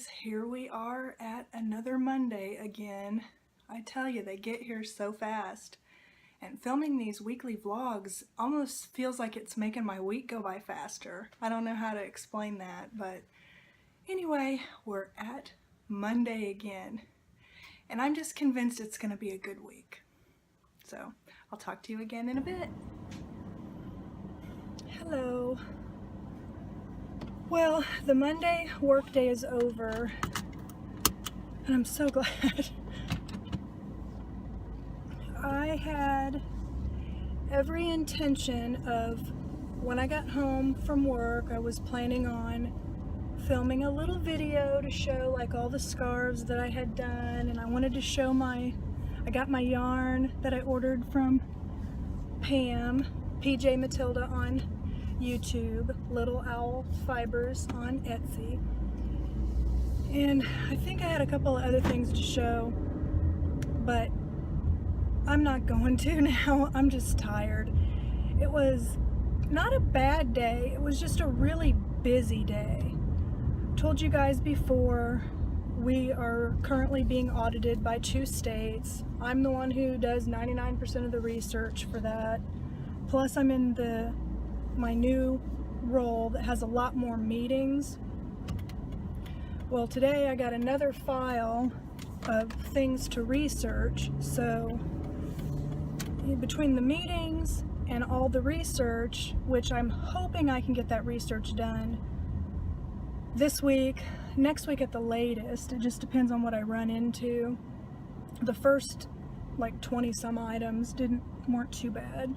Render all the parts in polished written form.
guys, here we are at another Monday again. I tell you, they get here so fast. And filming these weekly vlogs almost feels like it's making my week go by faster. I don't know how to explain that, but anyway, we're at Monday again. And I'm just convinced it's going to be a good week. So, I'll talk to you again in a bit. Hello. Well, the Monday workday is over, and I'm so glad. I had every intention of, when I got home from work, I was planning on filming a little video to show like all the scarves that I had done, and I wanted to show I got my yarn that I ordered from Pam, PJ Matilda on YouTube, Little Owl Fibers on Etsy, and I think I had a couple of other things to show, but I'm not going to now. I'm just tired. It was not a bad day, it was just a really busy day. Told you guys before, we are currently being audited by 2 states. I'm the one who does 99% of the research for that, plus I'm in my new role that has a lot more meetings. Well, today I got another file of things to research, so between the meetings and all the research, which I'm hoping I can get that research done this week, next week at the latest, it just depends on what I run into. The first like 20 some items weren't too bad.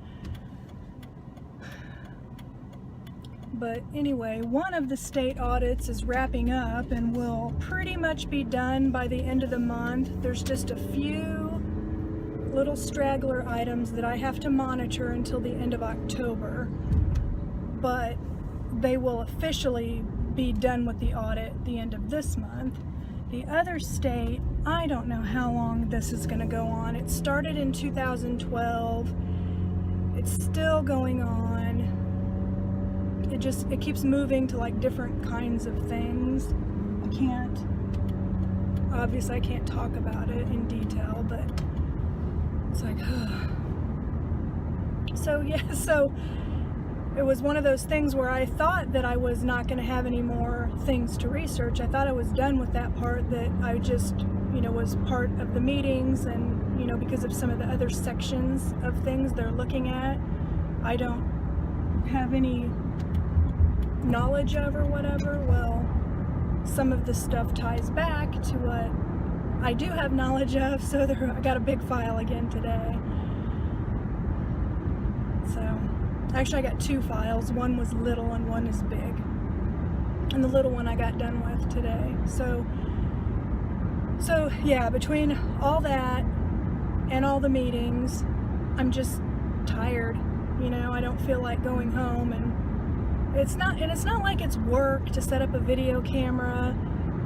But anyway, one of the state audits is wrapping up and will pretty much be done by the end of the month. There's just a few little straggler items that I have to monitor until the end of October, but they will officially be done with the audit at the end of this month. The other state, I don't know how long this is going to go on. It started in 2012. It's still going on. It keeps moving to like different kinds of things. Obviously I can't talk about it in detail, but it's like, so yeah, so it was one of those things where I thought that I was not going to have any more things to research. I thought I was done with that part, that I just, was part of the meetings, and, because of some of the other sections of things they're looking at, I don't have any knowledge of or whatever. Well, some of the stuff ties back to what I do have knowledge of, so I got a big file again today. So, actually I got 2 files. One was little and one is big. And the little one I got done with today. So yeah, between all that and all the meetings, I'm just tired. I don't feel like going home, and it's not like it's work to set up a video camera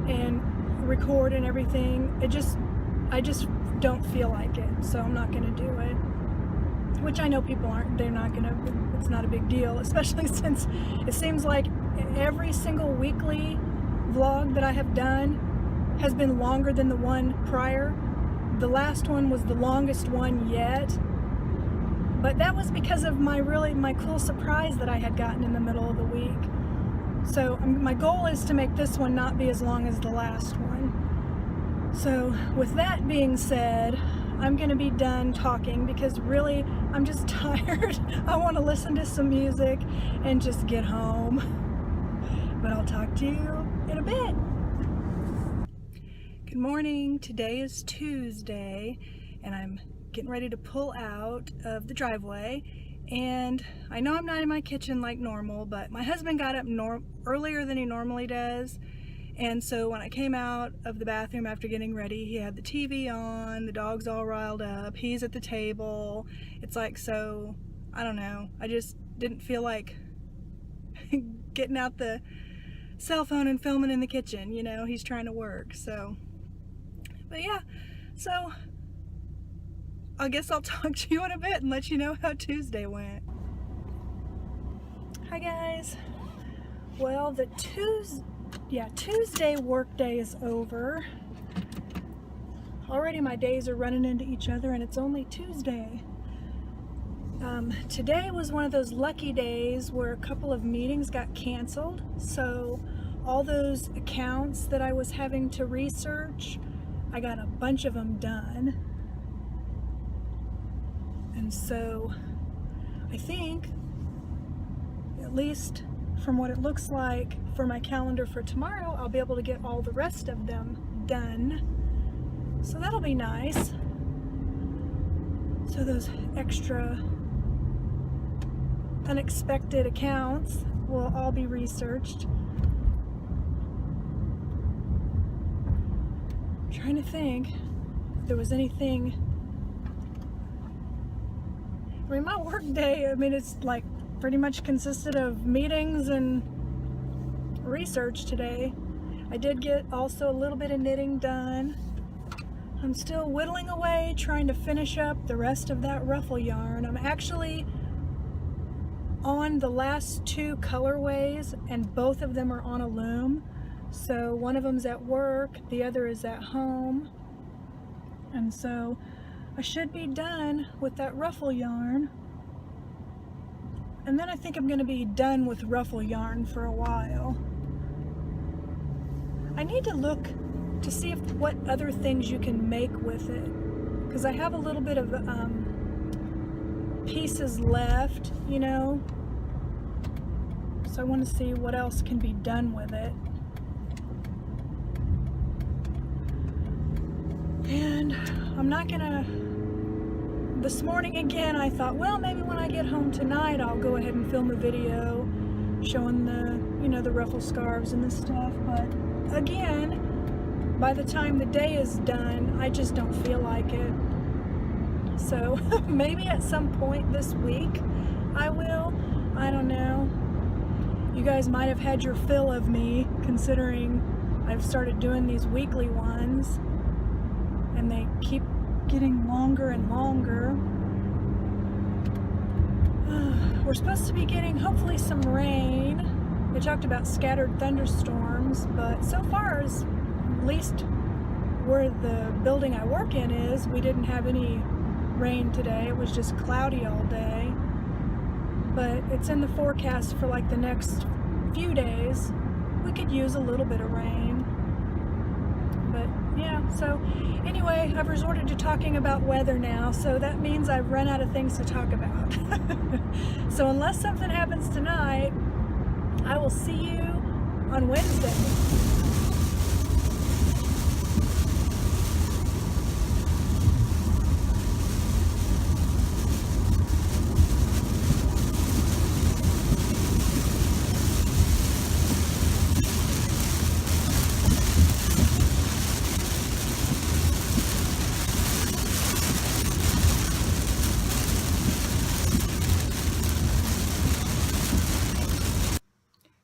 and record and everything. I just don't feel like it, so I'm not going to do it. Which I know people aren't, it's not a big deal, especially since it seems like every single weekly vlog that I have done has been longer than the one prior. The last one was the longest one yet, but that was because of my cool surprise that I had gotten in the middle of the week. So my goal is to make this one not be as long as the last one. So with that being said, I'm going to be done talking because really I'm just tired. I want to listen to some music and just get home. But I'll talk to you in a bit. Good morning. Today is Tuesday and I'm getting ready to pull out of the driveway, and I know I'm not in my kitchen like normal, but my husband got up earlier than he normally does. And so when I came out of the bathroom after getting ready, he had the TV on, the dog's all riled up, he's at the table. It's like, so, I don't know, I just didn't feel like getting out the cell phone and filming in the kitchen, he's trying to work, so. But yeah, so I guess I'll talk to you in a bit and let you know how Tuesday went. Hi guys. Well, yeah, Tuesday work day is over. Already my days are running into each other and it's only Tuesday. Today was one of those lucky days where a couple of meetings got canceled, so all those accounts that I was having to research, I got a bunch of them done. And so I think, at least from what it looks like for my calendar for tomorrow, I'll be able to get all the rest of them done. So that'll be nice. So those extra unexpected accounts will all be researched. I'm trying to think if there was anything. I mean, my work day, it's like pretty much consisted of meetings and research today. I did get also a little bit of knitting done. I'm still whittling away, trying to finish up the rest of that ruffle yarn. I'm actually on the last two colorways, and both of them are on a loom. So one of them's at work, the other is at home. And so I should be done with that ruffle yarn. And then I think I'm going to be done with ruffle yarn for a while. I need to look to see what other things you can make with it, because I have a little bit of pieces left, so I want to see what else can be done with it. And I'm not gonna, this morning again I thought, well, maybe when I get home tonight I'll go ahead and film a video showing the ruffle scarves and this stuff, but again, by the time the day is done, I just don't feel like it. So maybe at some point this week I will. I don't know. You guys might have had your fill of me, considering I've started doing these weekly ones and they keep getting longer and longer. We're supposed to be getting hopefully some rain. They talked about scattered thunderstorms, but so far, at least where the building I work in is, we didn't have any rain today. It was just cloudy all day. But it's in the forecast for like the next few days. We could use a little bit of rain. But yeah, so anyway, I've resorted to talking about weather now, so that means I've run out of things to talk about. So unless something happens tonight, I will see you on Wednesday.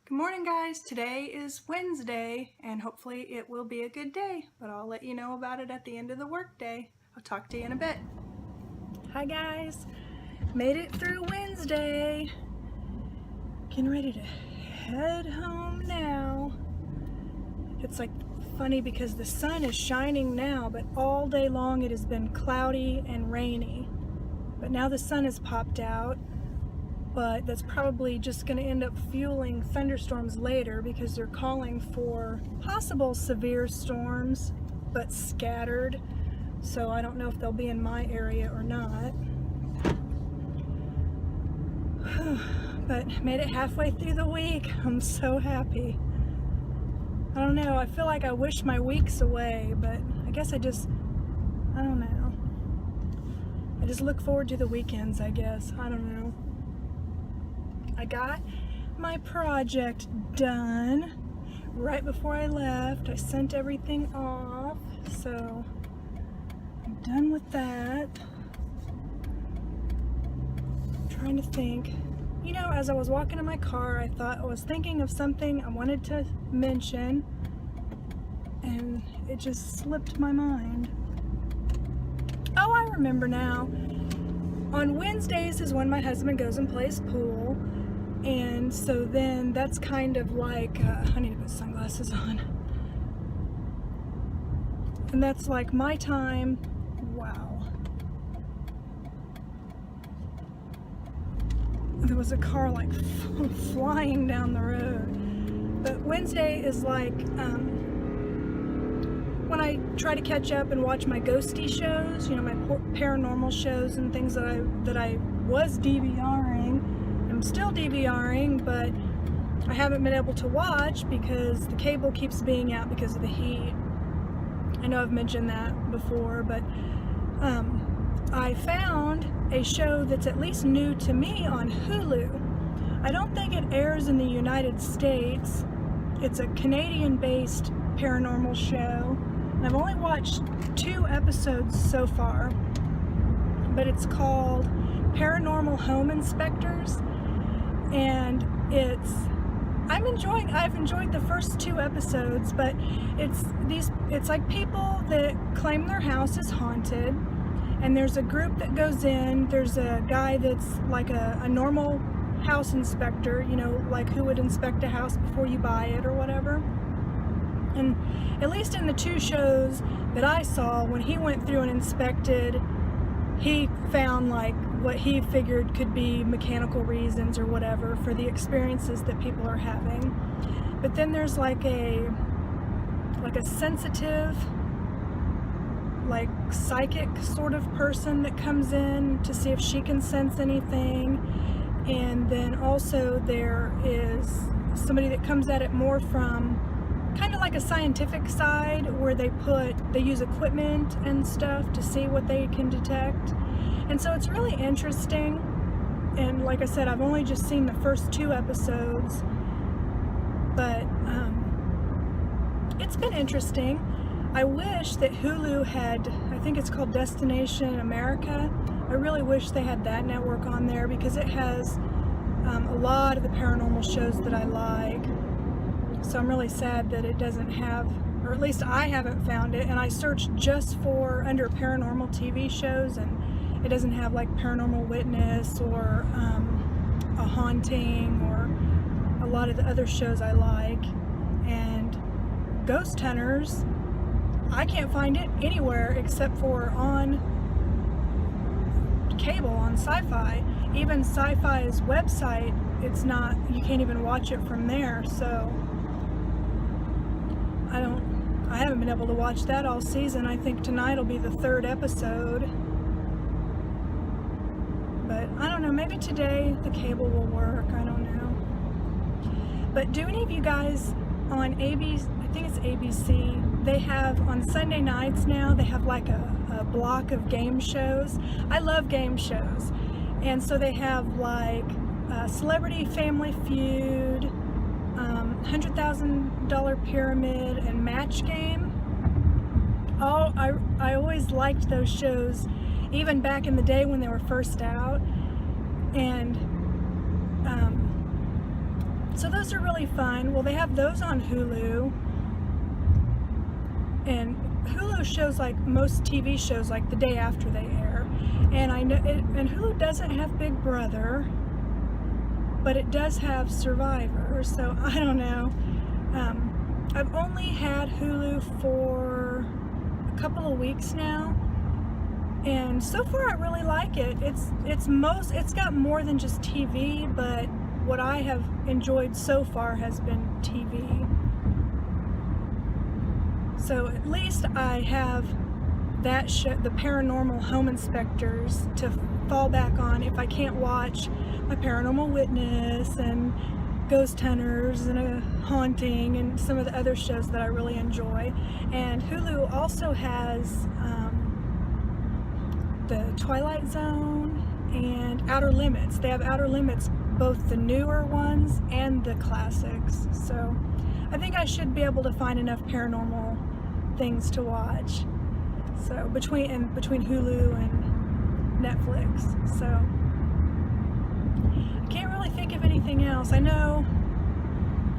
Good morning, guys. Today is Wednesday, and hopefully it will be a good day, but I'll let you know about it at the end of the work day. I'll talk to you in a bit. Hi guys, made it through Wednesday. Getting ready to head home now. It's like funny because the sun is shining now, but all day long it has been cloudy and rainy. But now the sun has popped out. But that's probably just going to end up fueling thunderstorms later, because they're calling for possible severe storms, but scattered. So I don't know if they'll be in my area or not. But made it halfway through the week. I'm so happy. I don't know, I feel like I wish my week's away, but I guess I don't know. I just look forward to the weekends, I guess. I don't know. I got my project done right before I left. I sent everything off, so I'm done with that. I'm trying to think. As I was walking in my car, I was thinking of something I wanted to mention, and it just slipped my mind. Oh, I remember now. On Wednesdays is when my husband goes and plays pool. And so then that's kind of like, I need to put sunglasses on. And that's like my time. Wow. There was a car like flying down the road. But Wednesday is like when I try to catch up and watch my ghosty shows, my paranormal shows and things that I was DVRing. I'm still DVRing, but I haven't been able to watch because the cable keeps being out because of the heat. I know I've mentioned that before, but I found a show that's at least new to me on Hulu. I don't think it airs in the United States. It's a Canadian-based paranormal show. And I've only watched 2 episodes so far, but it's called Paranormal Home Inspectors, and I've enjoyed the first 2 episodes, but it's like people that claim their house is haunted, and there's a group that goes in. There's a guy that's like a normal house inspector, like who would inspect a house before you buy it or whatever. And at least in the 2 shows that I saw, when he went through and inspected, he found like what he figured could be mechanical reasons or whatever for the experiences that people are having. But then there's like a sensitive, like psychic sort of person that comes in to see if she can sense anything. And then also there is somebody that comes at it more from kind of like a scientific side, where they use equipment and stuff to see what they can detect. And so it's really interesting. And like I said, I've only just seen the first 2 episodes, but it's been interesting. I wish that Hulu had, I think it's called Destination America. I really wish they had that network on there, because it has a lot of the paranormal shows that I like. So I'm really sad that it doesn't have, or at least I haven't found it. And I searched just for under paranormal TV shows, and it doesn't have like Paranormal Witness or A Haunting or a lot of the other shows I like. And Ghost Hunters, I can't find it anywhere except for on cable, on Sci-Fi. Even Sci-Fi's website, you can't even watch it from there. So I haven't been able to watch that all season. I think tonight will be the 3rd episode. But I don't know, maybe today the cable will work, I don't know. But do any of you guys on ABC, I think it's ABC, they have on Sunday nights now, they have like a block of game shows. I love game shows. And so they have like Celebrity Family Feud, $100,000 Pyramid, and Match Game. I always liked those shows, even back in the day when they were first out. And so those are really fun. Well, they have those on Hulu, and Hulu shows like most TV shows like the day after they air. And I know and Hulu doesn't have Big Brother, but it does have Survivor. So I don't know. I've only had Hulu for a couple of weeks now, and so far I really like it. It's got more than just TV, but what I have enjoyed so far has been TV. So at least I have that show, the Paranormal Home Inspectors, to fall back on if I can't watch my Paranormal Witness and Ghost Hunters and A Haunting and some of the other shows that I really enjoy. And Hulu also has the Twilight Zone and Outer Limits. They have Outer Limits, both the newer ones and the classics. So I think I should be able to find enough paranormal things to watch. So between Hulu and Netflix. So I can't really think of anything else. I know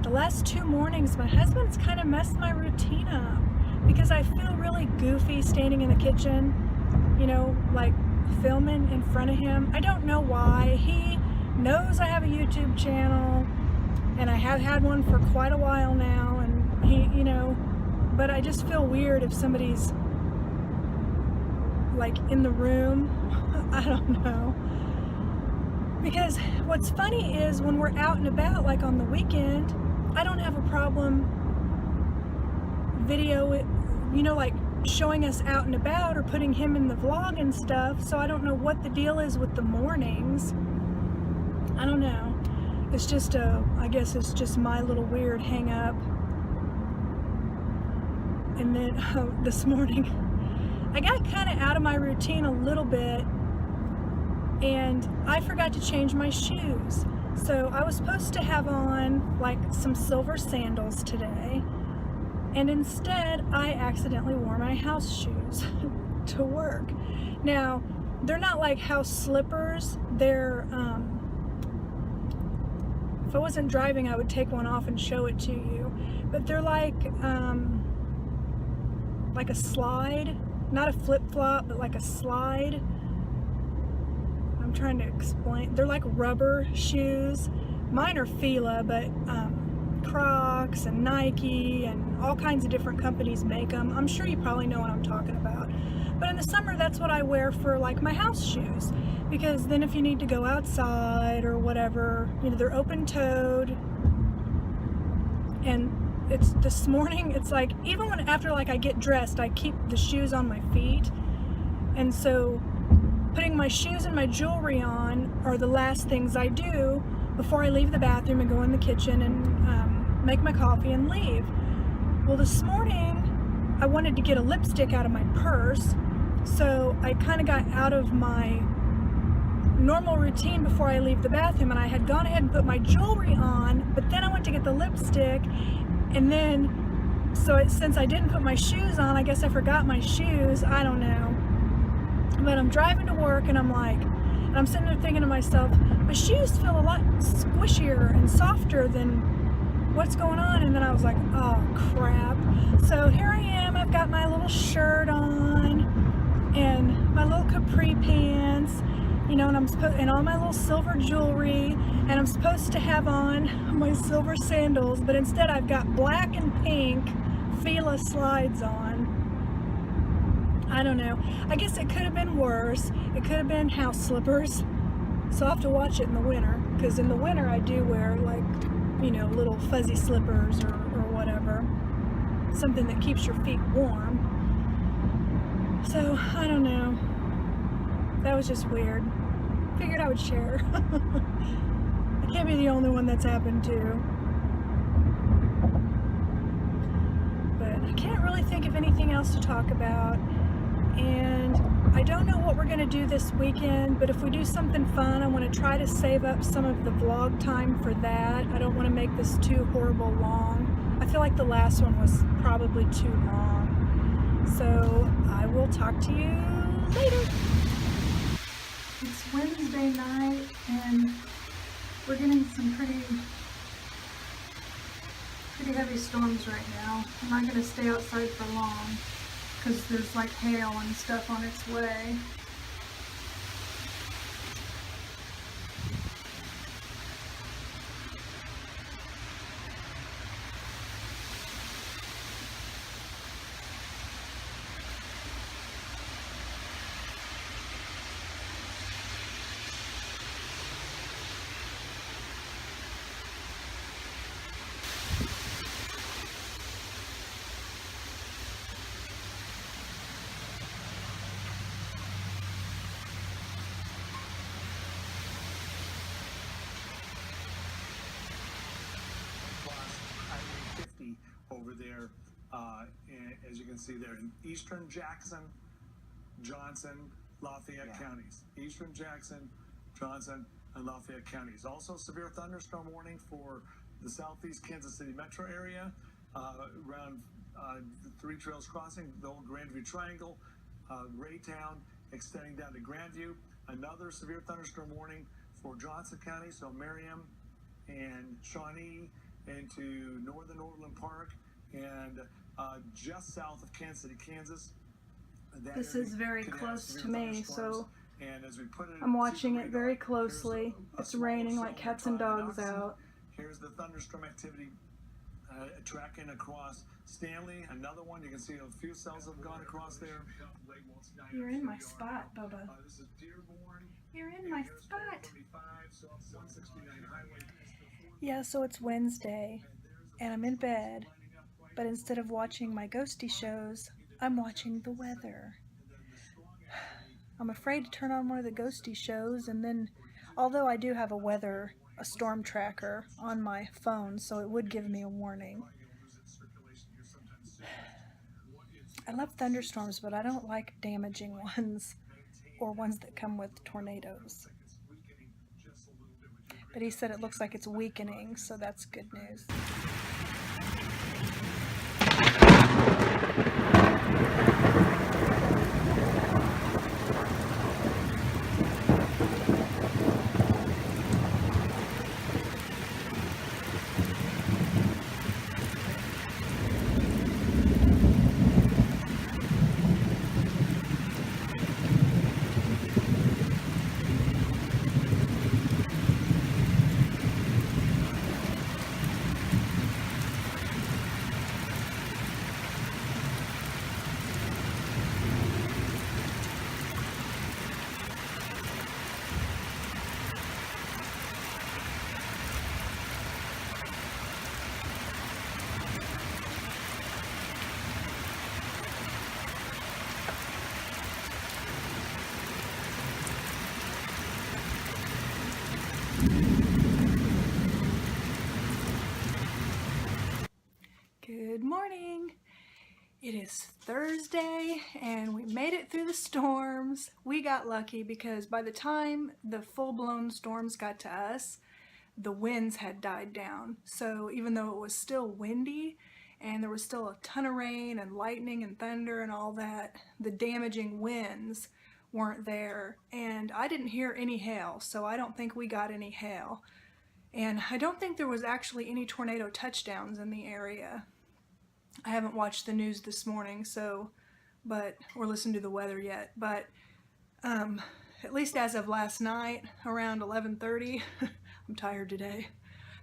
the last 2 mornings my husband's kind of messed my routine up, because I feel really goofy standing in the kitchen, like filming in front of him. I don't know why. He knows I have a YouTube channel, and I have had one for quite a while now, and he, you know, but I just feel weird if somebody's like in the room. I don't know. Because what's funny is when we're out and about, like on the weekend, I don't have a problem video it, you know, like showing us out and about or putting him in the vlog and stuff. So I don't know what the deal is with the mornings. I don't know. It's just I guess it's just my little weird hang up. And then this morning, I got kind of out of my routine a little bit, and I forgot to change my shoes. So I was supposed to have on like some silver sandals today, and instead I accidentally wore my house shoes to work. Now, they're not like house slippers. They're, if I wasn't driving, I would take one off and show it to you. But they're like a slide, not a flip-flop, but like a slide. I'm trying to explain. They're like rubber shoes. Mine are Fila, but Crocs and Nike and all kinds of different companies make them. I'm sure you probably know what I'm talking about. But in the summer, that's what I wear for like my house shoes, because then if you need to go outside or whatever, you know, they're open-toed. And it's this morning, it's like, even when after like I get dressed, I keep the shoes on my feet. And so putting my shoes and my jewelry on are the last things I do before I leave the bathroom and go in the kitchen and make my coffee and leave. Well, this morning I wanted to get a lipstick out of my purse, so I kind of got out of my normal routine before I leave the bathroom, and I had gone ahead and put my jewelry on, but then I went to get the lipstick, and then since I didn't put my shoes on, I guess I forgot my shoes. I don't know. But I'm driving to work, and I'm like, and I'm sitting there thinking to myself, my shoes feel a lot squishier and softer than what's going on. And then I was like, oh crap. So here I am, I've got my little shirt on and my little capri pants, you know, and all my little silver jewelry, and I'm supposed to have on my silver sandals, but instead I've got black and pink Fila slides on. I don't know. I guess it could have been worse. It could have been house slippers. So I'll have to watch it in the winter, because in the winter I do wear, like, you know, little fuzzy slippers or whatever. Something that keeps your feet warm. So, I don't know. That was just weird. Figured I would share. I can't be the only one that's happened to. But I can't really think of anything else to talk about. And I don't know what we're going to do this weekend, but if we do something fun, I want to try to save up some of the vlog time for that. I don't want to make this too horrible long. I feel like the last one was probably too long. So I will talk to you later. It's Wednesday night, and we're getting some pretty heavy storms right now. I'm not going to stay outside for long, because there's like hail and stuff on its way. Over there, as you can see there, in eastern Jackson, Johnson, Lafayette counties. Eastern Jackson, Johnson, and Lafayette counties. Also severe thunderstorm warning for the southeast Kansas City metro area, around the Three Trails Crossing, the old Grandview Triangle, Raytown, extending down to Grandview. Another severe thunderstorm warning for Johnson County, so Merriam and Shawnee into northern Overland Park, and just south of Kansas City, Kansas. This is very close to me, so And as we put it, I'm watching it very closely. It's raining like cats and dogs out. Here's the thunderstorm activity tracking across Stanley. Another one, you can see a few cells have gone across there. You're in my spot, Bubba. This is Dearborn. You're in my spot. 169 highway. Yeah, so it's Wednesday, and I'm in bed, but instead of watching my ghosty shows, I'm watching the weather. I'm afraid to turn on one of the ghosty shows, and then, although I do have a storm tracker on my phone, so it would give me a warning. I love thunderstorms, but I don't like damaging ones, or ones that come with tornadoes. But he said it looks like it's weakening, so that's good news. Good morning. It is Thursday and we made it through the storms. We got lucky because by the time the full-blown storms got to us, the winds had died down. So even though it was still windy and there was still a ton of rain and lightning and thunder and all that, the damaging winds weren't there. And I didn't hear any hail, so I don't think we got any hail. And I don't think there was actually any tornado touchdowns in the area. I haven't watched the news this morning, or listened to the weather yet, but at least as of last night, around 11:30, I'm tired today,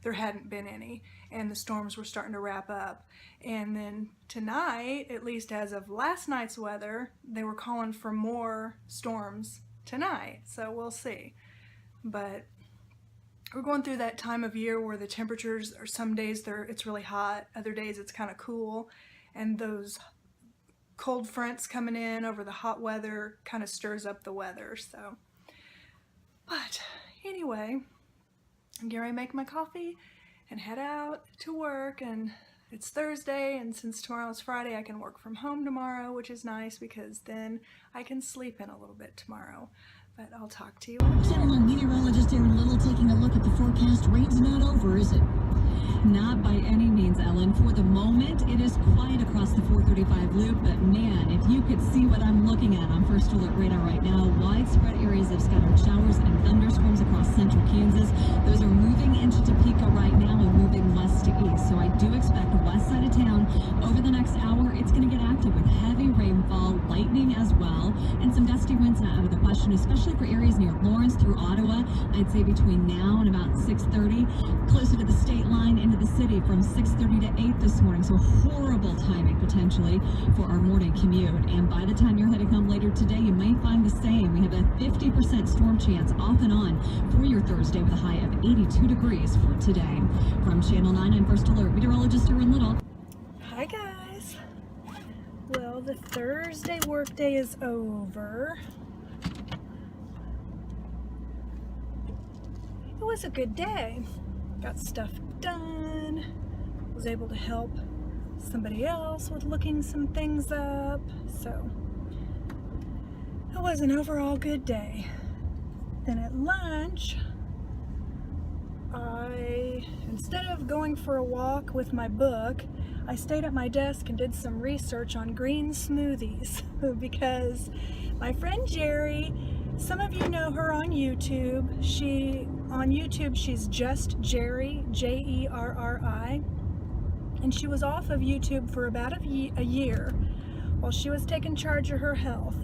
there hadn't been any, and the storms were starting to wrap up. And then tonight, at least as of last night's weather, they were calling for more storms tonight, so we'll see. But we're going through that time of year where the temperatures are, some days it's really hot, other days it's kind of cool, and those cold fronts coming in over the hot weather kind of stirs up the weather. So, but anyway, I'm getting ready to make my coffee and head out to work, and it's Thursday, and since tomorrow's Friday, I can work from home tomorrow, which is nice because then I can sleep in a little bit tomorrow. But I'll talk to you. Channel meteorologist Aaron Little taking a look at the forecast. Rain's not over, is it? Not by any means, Ellen. For the moment, it is quiet across the 435 loop, but man, if you could see what I'm looking at on First Alert Radar right now, widespread areas of scattered showers and thunderstorms across central Kansas. Those are moving into Topeka right now and moving west to east. So I do expect west side of town over the next hour, it's going to get active with heavy rainfall, lightning as well, and some gusty winds not out of the question, especially for areas near Lawrence through Ottawa. I'd say between now and about 6:30, closer to the state line into the city from 6:30 to 8 this morning. So horrible timing potentially for our morning commute. And by the time you're heading home later today, you may find the same. We have a 50% storm chance off and on for your Thursday with a high of 82 degrees for today. From Channel 9 and First Alert meteorologist Aaron Little. Hi guys. Well, the Thursday workday is over. It was a good day. Got stuff done. Was able to help somebody else with looking some things up. So it was an overall good day. Then at lunch, instead of going for a walk with my book, I stayed at my desk and did some research on green smoothies because my friend Jerry, some of you know her on YouTube. She's just Jerry, Jerri, and she was off of YouTube for about a year while she was taking charge of her health.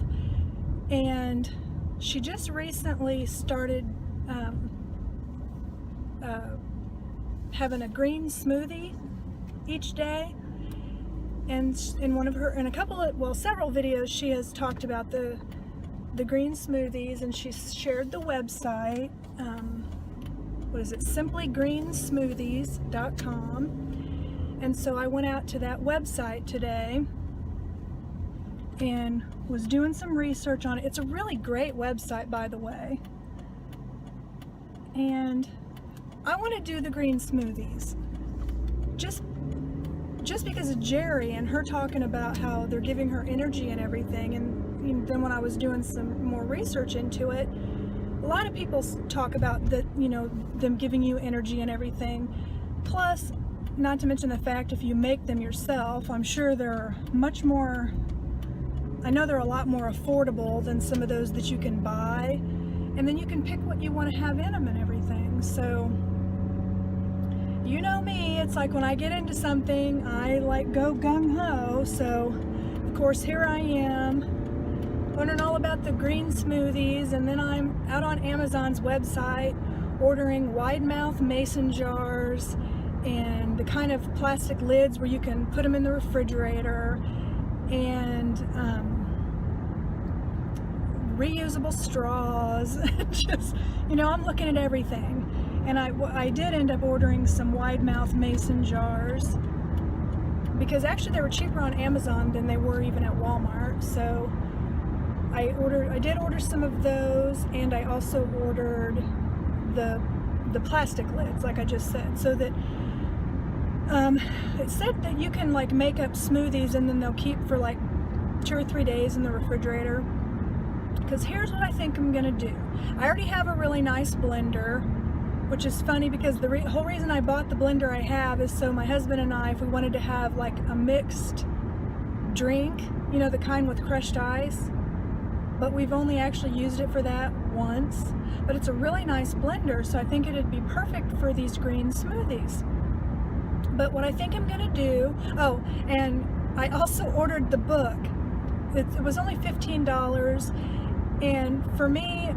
And she just recently started having a green smoothie each day, and in several videos she has talked about the green smoothies, and she shared the website. What is it? simplygreensmoothies.com. And so I went out to that website today and was doing some research on it. It's a really great website, by the way. And I want to do the green smoothies just because of Jerry and her talking about how they're giving her energy and everything. And then when I was doing some more research into it, a lot of people talk about that, them giving you energy and everything. Plus, not to mention the fact, if you make them yourself, I'm sure they're I know they're a lot more affordable than some of those that you can buy. And then you can pick what you want to have in them and everything. So, you know me, it's like when I get into something, I go gung-ho. So, of course, here I am, learning all about the green smoothies, and then I'm out on Amazon's website ordering wide mouth mason jars and the kind of plastic lids where you can put them in the refrigerator, and reusable straws. Just, I'm looking at everything. And I did end up ordering some wide mouth mason jars because actually they were cheaper on Amazon than they were even at Walmart. So I did order some of those, and I also ordered the plastic lids, like I just said, so that it said that you can make up smoothies and then they'll keep for 2 or 3 days in the refrigerator. Because here's what I think I'm gonna do. I already have a really nice blender, which is funny because the whole reason I bought the blender I have is so my husband and I, if we wanted to have a mixed drink, the kind with crushed ice, but we've only actually used it for that once. But it's a really nice blender, so I think it'd be perfect for these green smoothies. But what I think I'm gonna do, and I also ordered the book. It was only $15, and for me,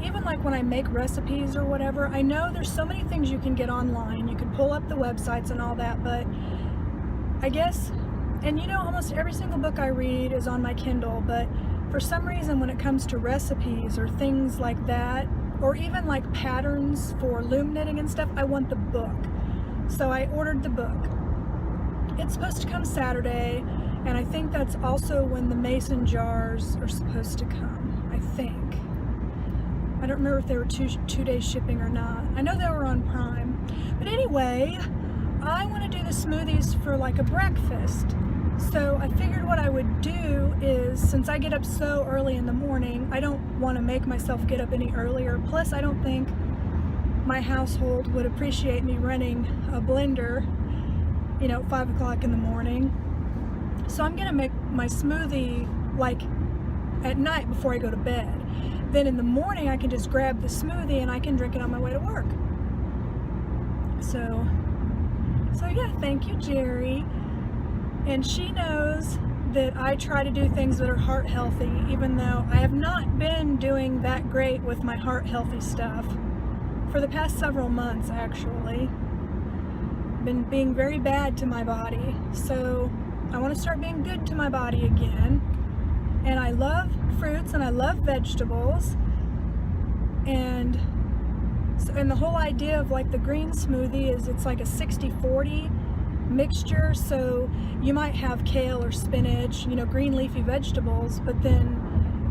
even when I make recipes or whatever, I know there's so many things you can get online. You can pull up the websites and all that, but I guess, and almost every single book I read is on my Kindle, but for some reason when it comes to recipes or things like that, or even patterns for loom knitting and stuff, I want the book. So I ordered the book. It's supposed to come Saturday, and I think that's also when the mason jars are supposed to come, I think. I don't remember if they were two-day shipping or not. I know they were on Prime. But anyway, I want to do the smoothies for a breakfast. So I figured what I would do is, since I get up so early in the morning, I don't want to make myself get up any earlier. Plus, I don't think my household would appreciate me running a blender, 5 o'clock in the morning. So I'm gonna make my smoothie at night before I go to bed. Then in the morning I can just grab the smoothie and I can drink it on my way to work. So yeah, thank you, Jerry. And she knows that I try to do things that are heart healthy, even though I have not been doing that great with my heart healthy stuff for the past several months, actually. Been being very bad to my body. So I want to start being good to my body again. And I love fruits and I love vegetables. And the whole idea of the green smoothie is it's a 60-40 mixture. So you might have kale or spinach, green leafy vegetables, but then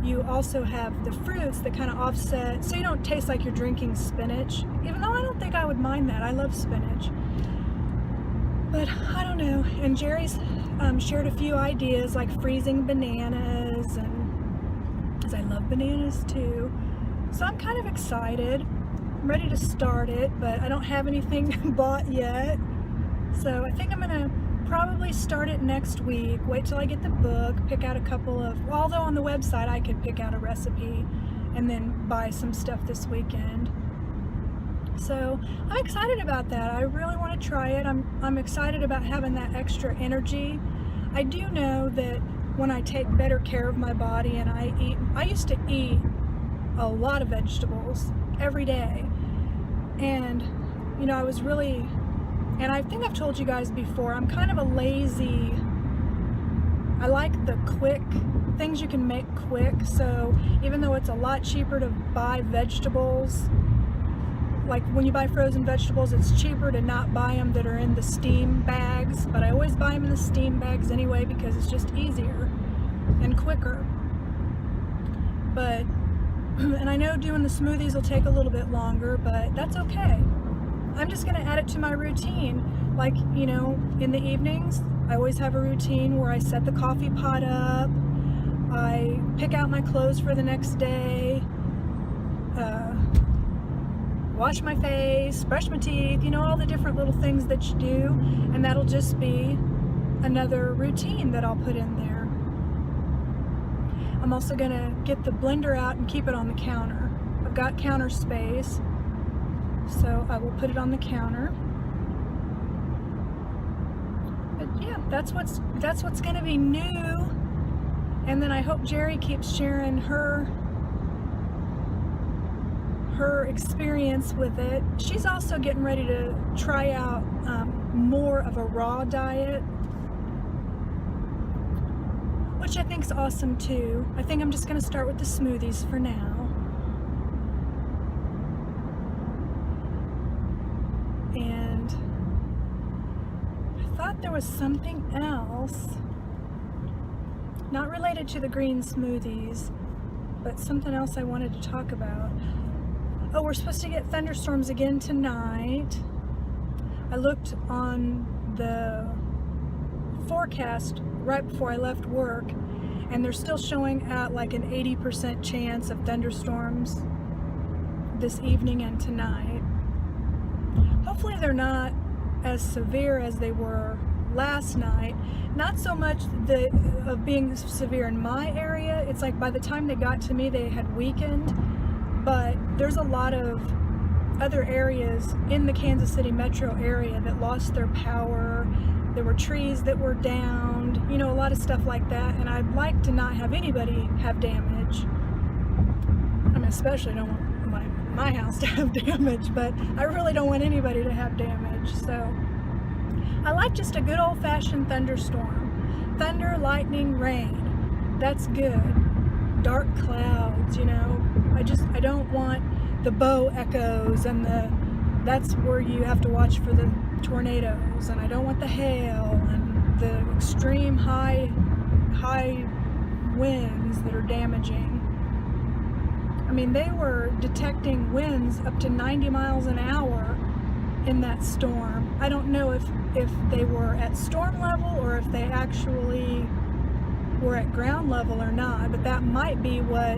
you also have the fruits that kind of offset, so you don't taste like you're drinking spinach, even though I don't think I would mind that. I love spinach. But I don't know. And Jerry's shared a few ideas like freezing bananas, and because I love bananas too. So I'm kind of excited. I'm ready to start it, but I don't have anything bought yet. So I think I'm gonna probably start it next week. Wait till I get the book, pick out a couple of, although on the website I could pick out a recipe and then buy some stuff this weekend. So I'm excited about that. I really want to try it. I'm excited about having that extra energy. I do know that when I take better care of my body and I used to eat a lot of vegetables every day. And, you know, I was really, and I think I've told you guys before, I'm kind of a lazy, I like the quick things you can make quick. So even though it's a lot cheaper to buy vegetables, like when you buy frozen vegetables, it's cheaper to not buy them that are in the steam bags, but I always buy them in the steam bags anyway because it's just easier and quicker. But, and I know doing the smoothies will take a little bit longer, but that's okay. I'm just gonna add it to my routine. Like, you know, in the evenings, I always have a routine where I set the coffee pot up, I pick out my clothes for the next day, wash my face, brush my teeth, you know, all the different little things that you do, and that'll just be another routine that I'll put in there. I'm also gonna get the blender out and keep it on the counter. I've got counter space, so I will put it on the counter. But yeah, that's what's gonna be new. And then I hope Jerry keeps sharing her experience with it. She's also getting ready to try out more of a raw diet, which I think is awesome too. I think I'm just going to start with the smoothies for now. And I thought there was something else, not related to the green smoothies, but something else I wanted to talk about. Oh, we're supposed to get thunderstorms again tonight. I looked on the forecast right before I left work, and they're still showing at like an 80% chance of thunderstorms this evening and tonight. Hopefully they're not as severe as they were last night. Not so much of being severe in my area. It's like by the time they got to me, they had weakened. But there's a lot of other areas in the Kansas City metro area that lost their power. There were trees that were downed, you know, a lot of stuff like that. And I'd like to not have anybody have damage. I mean, especially don't want my house to have damage, but I really don't want anybody to have damage. So I like just a good old-fashioned thunderstorm. Thunder, lightning, rain. That's good. Dark clouds, you know. I don't want the bow echoes and that's where you have to watch for the tornadoes, and I don't want the hail and the extreme high winds that are damaging. I mean, they were detecting winds up to 90 miles an hour in that storm. I don't know if they were at storm level or if they actually were at ground level or not, but that might be what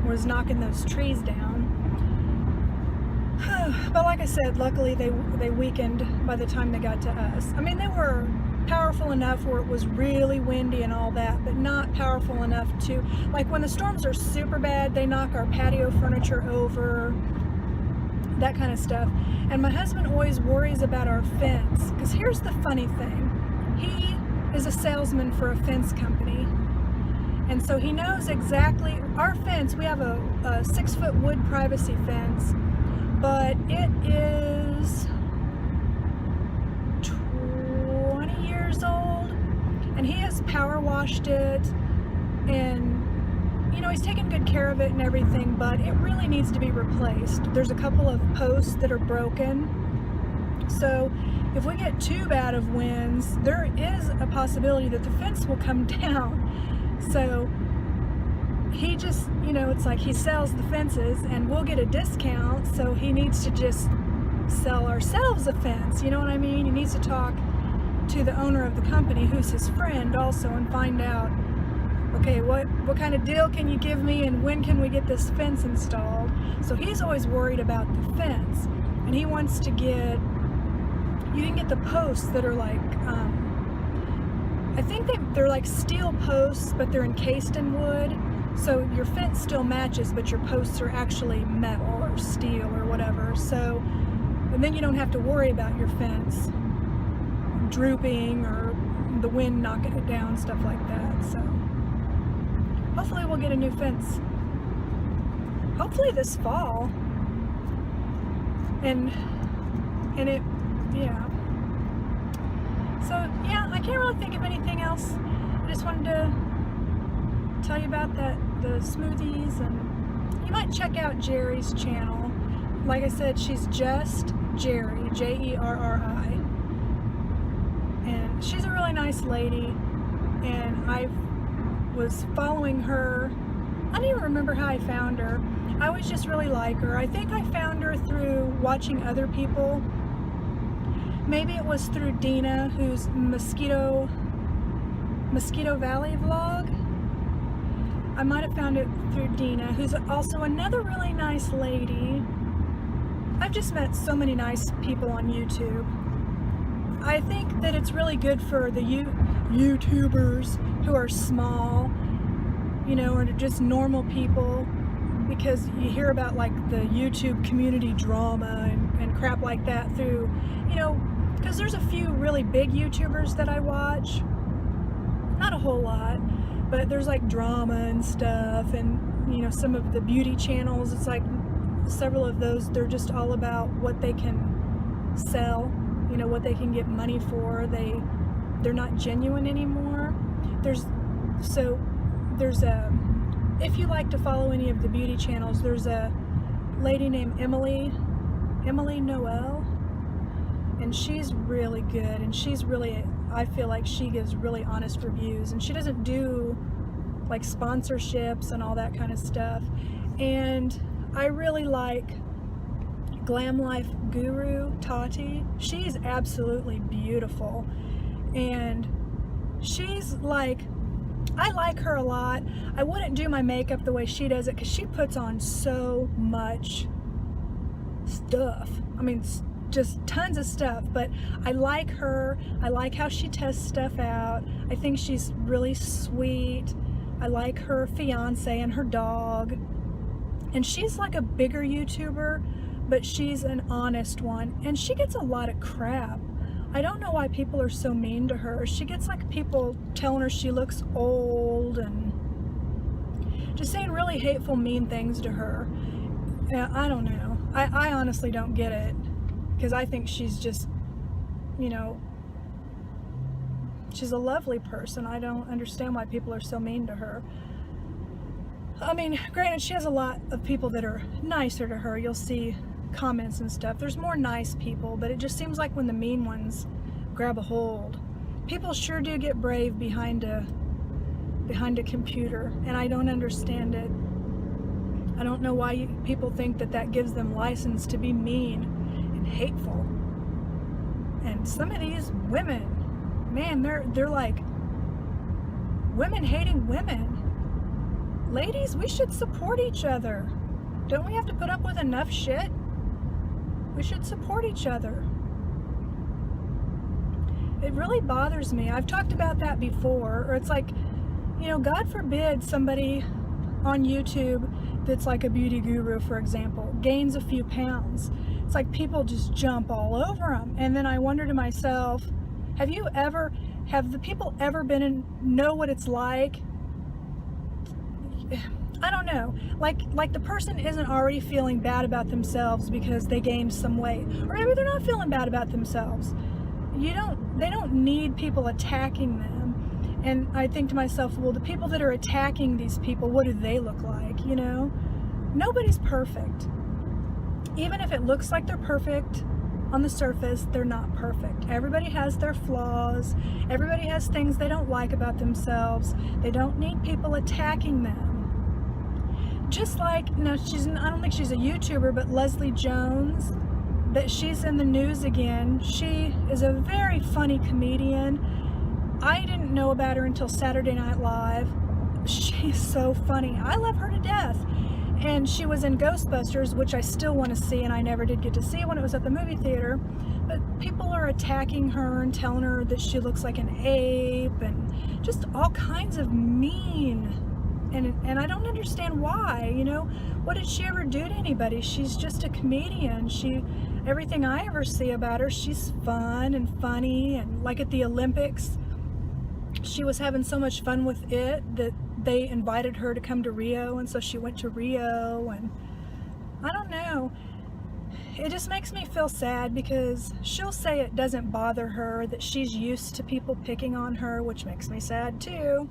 was knocking those trees down. But like I said, luckily they weakened by the time they got to us. I mean, they were powerful enough where it was really windy and all that, but not powerful enough to, like when the storms are super bad, they knock our patio furniture over, that kind of stuff. And my husband always worries about our fence, because here's the funny thing. He is a salesman for a fence company. And so he knows exactly, our fence, we have a 6-foot wood privacy fence, but it is 20 years old, and he has power washed it, and you know, he's taken good care of it and everything, but it really needs to be replaced. There's a couple of posts that are broken, so if we get too bad of winds, there is a possibility that the fence will come down. So he just, you know, it's like he sells the fences and we'll get a discount, so he needs to just sell ourselves a fence, you know what I mean? He needs to talk to the owner of the company, who's his friend also, and find out, okay, what kind of deal can you give me and when can we get this fence installed? So he's always worried about the fence, and he wants to get, you can get the posts that are like, I think they're like steel posts, but they're encased in wood. So your fence still matches, but your posts are actually metal or steel or whatever. So, and then you don't have to worry about your fence drooping or the wind knocking it down, stuff like that. So hopefully we'll get a new fence hopefully this fall. And it, yeah. So yeah, I can't really think of anything else. I just wanted to tell you about the smoothies, and you might check out Jerry's channel. Like I said, she's just Jerry, Jerri, and she's a really nice lady, and I was following her. I don't even remember how I found her. I always just really like her. I think I found her through watching other people. Maybe it was through Dina, who's Mosquito Valley vlog. I might have found it through Dina, who's also another really nice lady. I've just met so many nice people on YouTube. I think that it's really good for the YouTubers who are small, you know, or just normal people, because you hear about like the YouTube community drama and crap like that through, you know, because there's a few really big YouTubers that I watch. Not a whole lot, but there's like drama and stuff, and you know, some of the beauty channels, it's like several of those, they're just all about what they can sell, you know, what they can get money for. They're not genuine anymore. There's a, if you like to follow any of the beauty channels, there's a lady named Emily Noel, and she's really good, and she's really, I feel like she gives really honest reviews, and she doesn't do like sponsorships and all that kind of stuff. And I really like Glam Life Guru Tati. She's absolutely beautiful, and she's like, I like her a lot. I wouldn't do my makeup the way she does it, because she puts on so much stuff. I mean, just tons of stuff, but I like her. I like how she tests stuff out. I think she's really sweet. I like her fiance and her dog. And she's like a bigger YouTuber, but she's an honest one. And she gets a lot of crap. I don't know why people are so mean to her. She gets like people telling her she looks old and just saying really hateful, mean things to her. I don't know. I honestly don't get it, because I think she's just, you know, she's a lovely person. I don't understand why people are so mean to her. I mean, granted, she has a lot of people that are nicer to her. You'll see comments and stuff. There's more nice people, but it just seems like when the mean ones grab a hold, people sure do get brave behind a computer, and I don't understand it. I don't know why people think that gives them license to be mean and hateful. And some of these women, man, they're like women hating women. Ladies, we should support each other. Don't we have to put up with enough shit? We should support each other. It really bothers me. I've talked about that before, or it's like, you know, God forbid somebody on YouTube that's like a beauty guru, for example, gains a few pounds. It's like people just jump all over them. And then I wonder to myself, have the people ever been in, know what it's like? I don't know, like the person isn't already feeling bad about themselves because they gained some weight, or maybe they're not feeling bad about themselves. They don't need people attacking them. And I think to myself, well, the people that are attacking these people, what do they look like, you know? Nobody's perfect. Even if it looks like they're perfect on the surface, they're not perfect. Everybody has their flaws. Everybody has things they don't like about themselves. They don't need people attacking them. Just like, no, I don't think she's a YouTuber, but Leslie Jones, that she's in the news again. She is a very funny comedian. I didn't know about her until Saturday Night Live. She's so funny. I love her to death. And she was in Ghostbusters, which I still want to see, and I never did get to see when it was at the movie theater. But people are attacking her and telling her that she looks like an ape, and just all kinds of mean. And I don't understand why, you know. What did she ever do to anybody? She's just a comedian. Everything I ever see about her, she's fun and funny. And like at the Olympics, she was having so much fun with it that they invited her to come to Rio, and so she went to Rio, and it just makes me feel sad because she'll say it doesn't bother her, that she's used to people picking on her, which makes me sad too.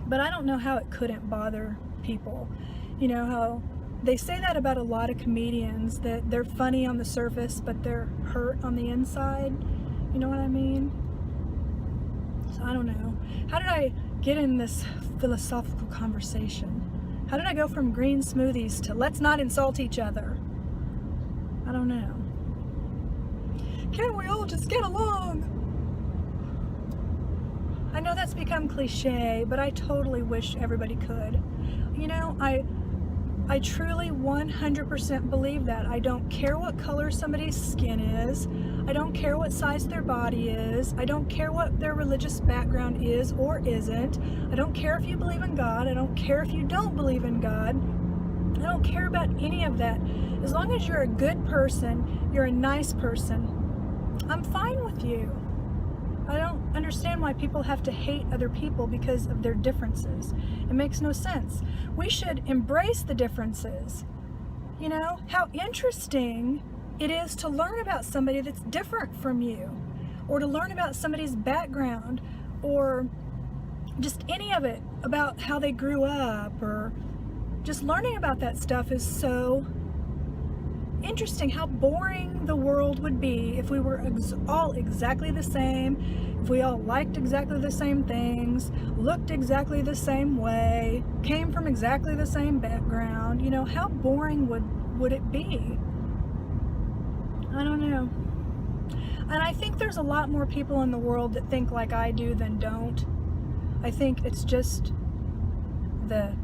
But I don't know how it couldn't bother people. You know how they say that about a lot of comedians, that they're funny on the surface, but they're hurt on the inside. You know what I mean? So I don't know. How did I get in this philosophical conversation? How did I go from green smoothies to let's not insult each other? I don't know. Can't we all just get along? I know that's become cliche, but I totally wish everybody could. You know, I truly 100% believe that. I don't care what color somebody's skin is. I don't care what size their body is. I don't care what their religious background is or isn't. I don't care if you believe in God. I don't care if you don't believe in God. I don't care about any of that. As long as you're a good person, you're a nice person, I'm fine with you. I don't understand why people have to hate other people because of their differences. It makes no sense. We should embrace the differences. You know, how interesting it is to learn about somebody that's different from you, or to learn about somebody's background, or just any of it, about how they grew up, or just learning about that stuff is so interesting. How boring the world would be if we were all exactly the same, if we all liked exactly the same things, looked exactly the same way, came from exactly the same background. You know, how boring would it be? I don't know. And I think there's a lot more people in the world that think like I do than don't. I think it's just the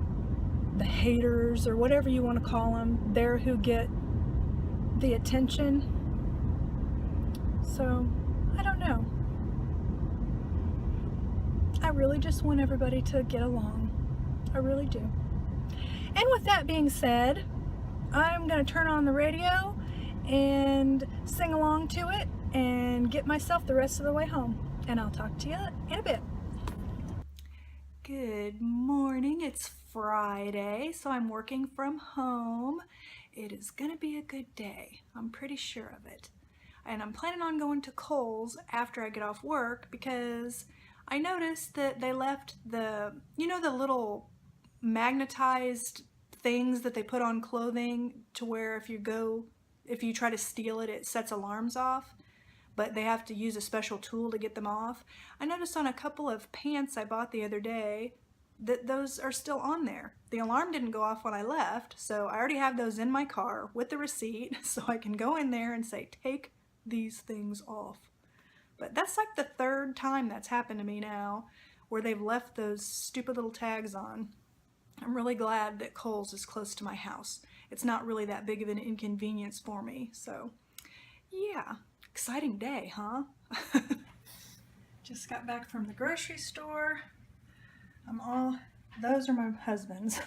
haters, or whatever you want to call them, there who get the attention. So I don't know. I really just want everybody to get along. I really do. And with that being said, I'm going to turn on the radio and sing along to it and get myself the rest of the way home. And I'll talk to you in a bit. Good morning. It's Friday, so I'm working from home. It is gonna be a good day. I'm pretty sure of it. And I'm planning on going to Kohl's after I get off work because I noticed that they left the, you know, the little magnetized things that they put on clothing to where if you try to steal it, it sets alarms off, but they have to use a special tool to get them off. I noticed on a couple of pants I bought the other day that those are still on there. The alarm didn't go off when I left, so I already have those in my car with the receipt, so I can go in there and say, take these things off. But that's like the third time that's happened to me now, where they've left those stupid little tags on. I'm really glad that Kohl's is close to my house. It's not really that big of an inconvenience for me, so yeah, exciting day, huh? Just got back from the grocery store. Those are my husband's,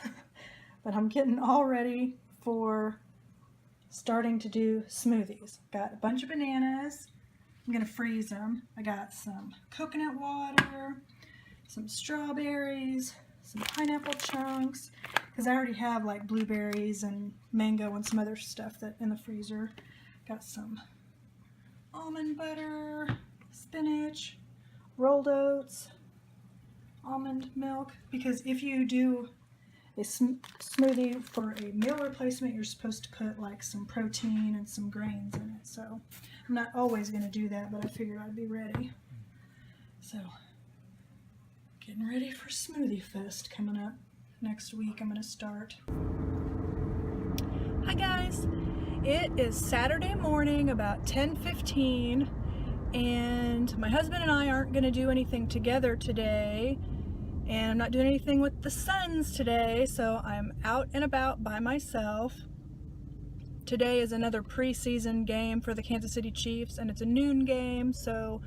but I'm getting all ready for starting to do smoothies. Got a bunch of bananas. I'm gonna freeze them. I got some coconut water, some strawberries, some pineapple chunks, because I already have like blueberries and mango and some other stuff that in the freezer. Got some almond butter, spinach, rolled oats, almond milk, because if you do a smoothie for a meal replacement, you're supposed to put like some protein and some grains in it. So I'm not always going to do that, but I figured I'd be ready. So getting ready for Smoothie Fest coming up next week. I'm going to start. Hi guys, it is Saturday morning about 10:15, and my husband and I aren't going to do anything together today. And I'm not doing anything with the Suns today, so I'm out and about by myself. Today is another preseason game for the Kansas City Chiefs, and it's a noon game, so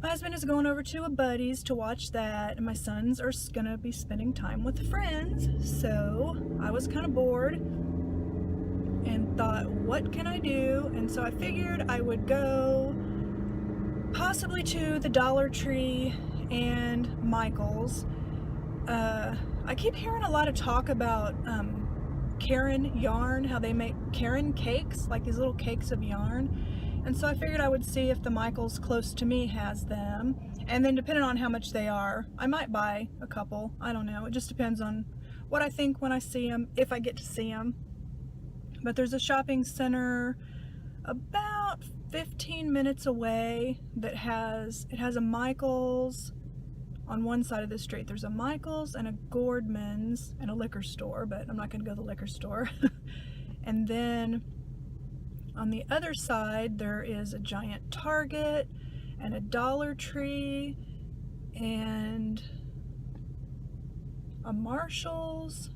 my husband is going over to a buddy's to watch that, and my sons are gonna be spending time with friends. So I was kind of bored and thought, what can I do? And so I figured I would go possibly to the Dollar Tree and Michael's. I keep hearing a lot of talk about Karen yarn, how they make Karen cakes, like these little cakes of yarn. And so I figured I would see if the Michaels close to me has them. And then depending on how much they are, I might buy a couple. I don't know. It just depends on what I think when I see them, if I get to see them. But there's a shopping center about 15 minutes away that has a Michaels on one side of the street. There's a Michaels and a Gordman's and a liquor store, but I'm not going to go to the liquor store. And then on the other side, there is a giant Target and a Dollar Tree and a Marshall's.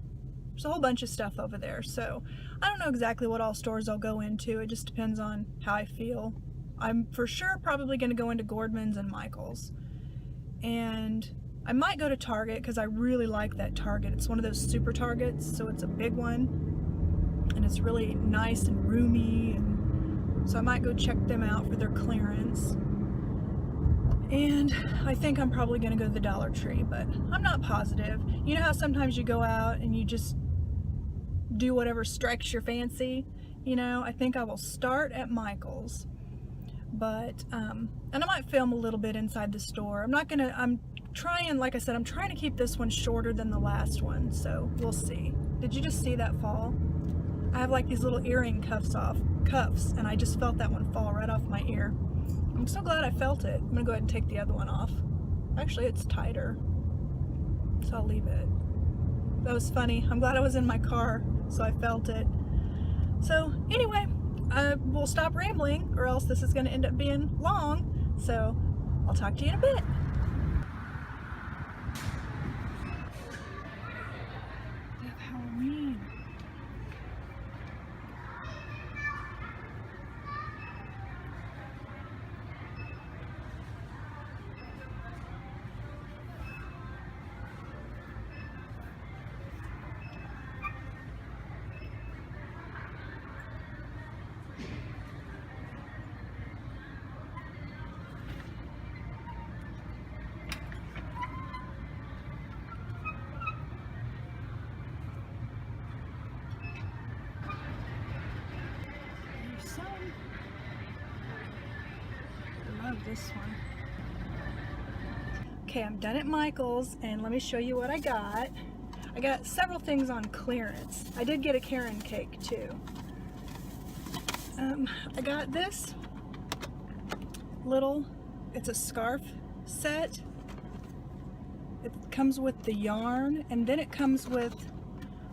There's a whole bunch of stuff over there. So I don't know exactly what all stores I'll go into. It just depends on how I feel. I'm for sure probably going to go into Gordman's and Michael's. And I might go to Target because I really like that Target. It's one of those super Targets, so it's a big one. And it's really nice and roomy. And so I might go check them out for their clearance. And I think I'm probably going to go to the Dollar Tree, but I'm not positive. You know how sometimes you go out and you just do whatever strikes your fancy? You know, I think I will start at Michael's. But, and I might film a little bit inside the store. I'm trying, like I said, I'm trying to keep this one shorter than the last one, so we'll see. Did you just see that fall? I have like these little earring cuffs, and I just felt that one fall right off my ear. I'm so glad I felt it. I'm gonna go ahead and take the other one off. Actually, it's tighter, so I'll leave it. That was funny. I'm glad I was in my car, so I felt it. So anyway, we'll stop rambling, or else this is gonna end up being long. So I'll talk to you in a bit. They have Halloween. I love this one. Okay, I'm done at Michael's, and let me show you what I got. I got several things on clearance. I did get a Karen cake too. I got this little, it's a scarf set. It comes with the yarn, and then it comes with,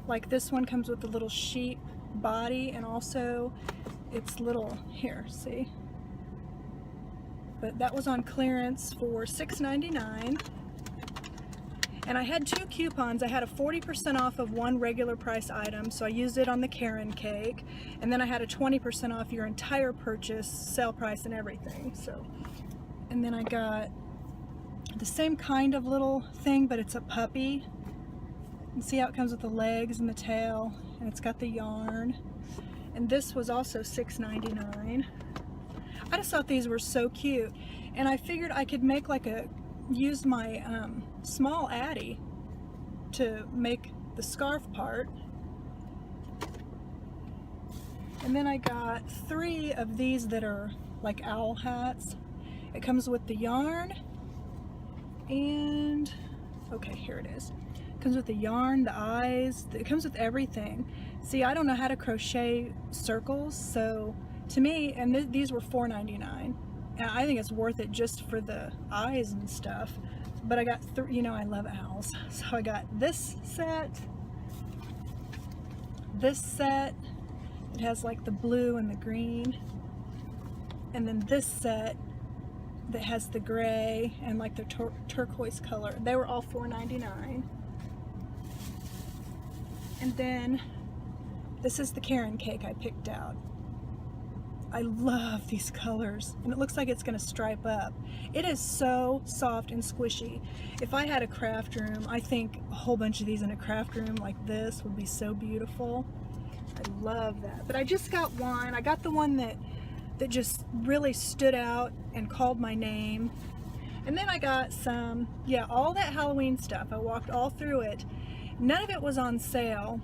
like this one comes with the little sheep body, and also it's little, here, see? But that was on clearance for $6.99. And I had 2 coupons. I had a 40% off of one regular price item, so I used it on the Karen cake. And then I had a 20% off your entire purchase, sale price and everything. So, and then I got the same kind of little thing, but it's a puppy. You see how it comes with the legs and the tail, and it's got the yarn. And this was also $6.99. I just thought these were so cute, and I figured I could make like use my small Addy to make the scarf part. And then I got 3 of these that are like owl hats. It comes with the yarn, and okay, here it is. It comes with the yarn, the eyes, it comes with everything. See, I don't know how to crochet circles, so to me, and these were $4.99, and I think it's worth it just for the eyes and stuff. But I got you know, I love owls, so I got this set, it has like the blue and the green, and then this set that has the gray and like the turquoise color. They were all $4.99. And then this is the Karen cake I picked out. I love these colors, and it looks like it's going to stripe up. It is so soft and squishy. If I had a craft room, I think a whole bunch of these in a craft room like this would be so beautiful. I love that. But I just got one. I got the one that just really stood out and called my name. And then I got some, yeah, all that Halloween stuff. I walked all through it. None of it was on sale.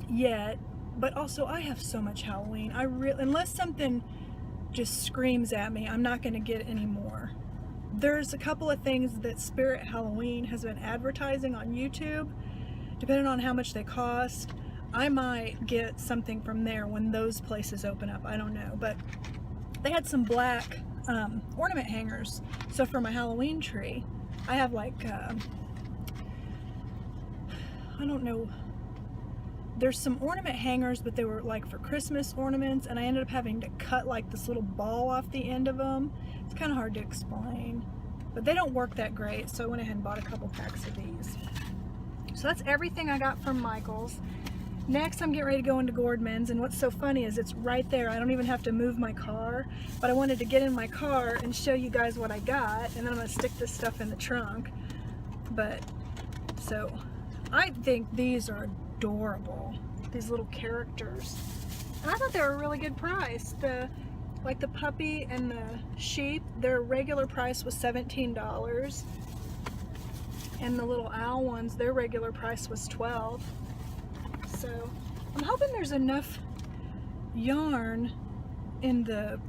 yet, but also I have so much Halloween. Unless something just screams at me, I'm not going to get any more. There's a couple of things that Spirit Halloween has been advertising on YouTube. Depending on how much they cost, I might get something from there when those places open up. I don't know, but they had some black ornament hangers. So for my Halloween tree, I have like I don't know, there's some ornament hangers, but they were like for Christmas ornaments, and I ended up having to cut like this little ball off the end of them. It's kind of hard to explain, but they don't work that great, so I went ahead and bought a couple packs of these. So that's everything I got from Michael's. Next, I'm getting ready to go into Gordman's, and what's so funny is it's right there. I don't even have to move my car, but I wanted to get in my car and show you guys what I got, and then I'm gonna stick this stuff in the trunk. But, so, I think these are adorable, these little characters. And I thought they were a really good price. Like the puppy and the sheep, their regular price was $17. And the little owl ones, their regular price was $12. So I'm hoping there's enough yarn in the